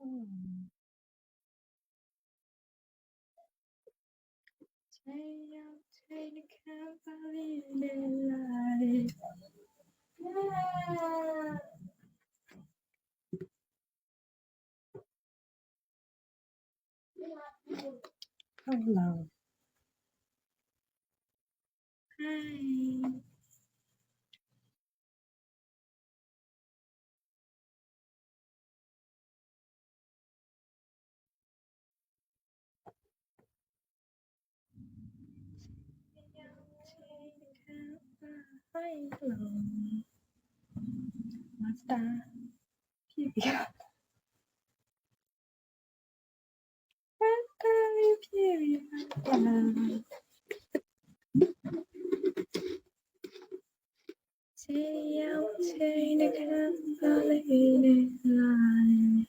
Hello. Hi. Hi. Hello. Master. Period. Period. Say out, say the company line.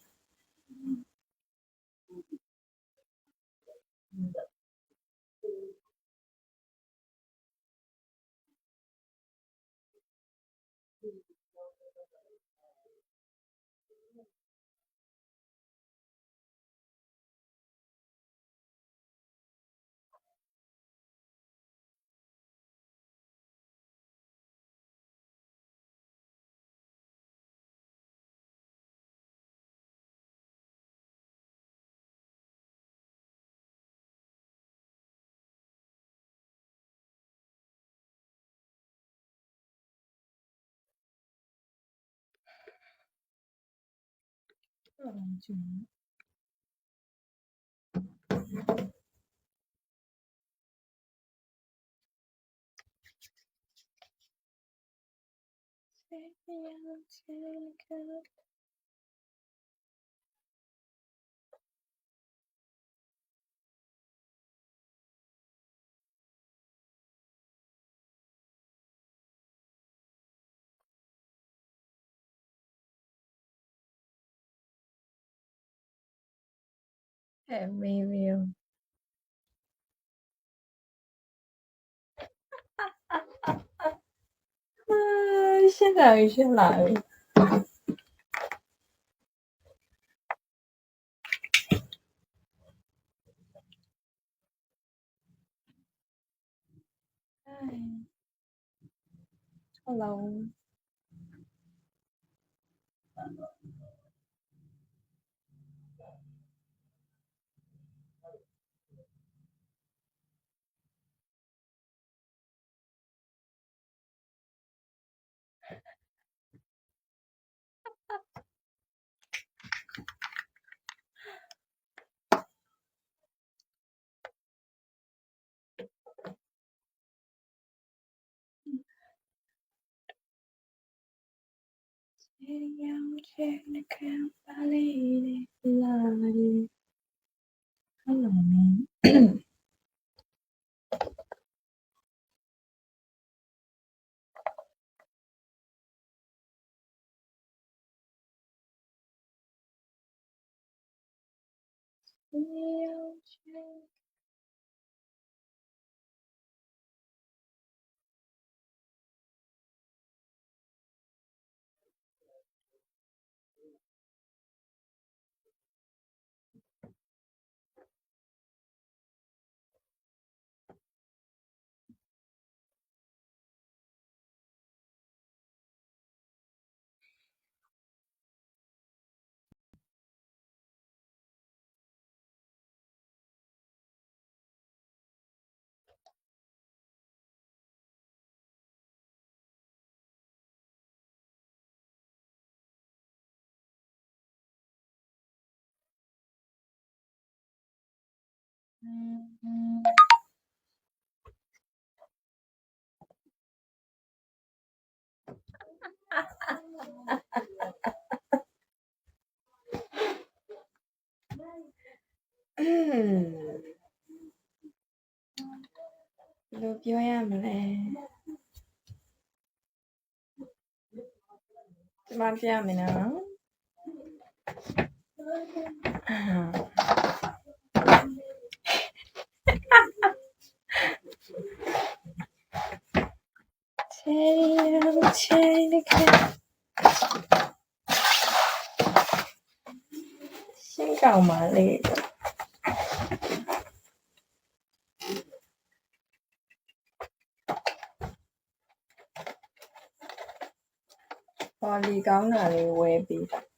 Hey, review. Shut up, shut up. Hi. Hello. Hello, man. Lúc vô em là bạn phía mình nữa. ကောင်းပါလေပေါ်လီကောင်းတာလေးဝယ်ပေးတာ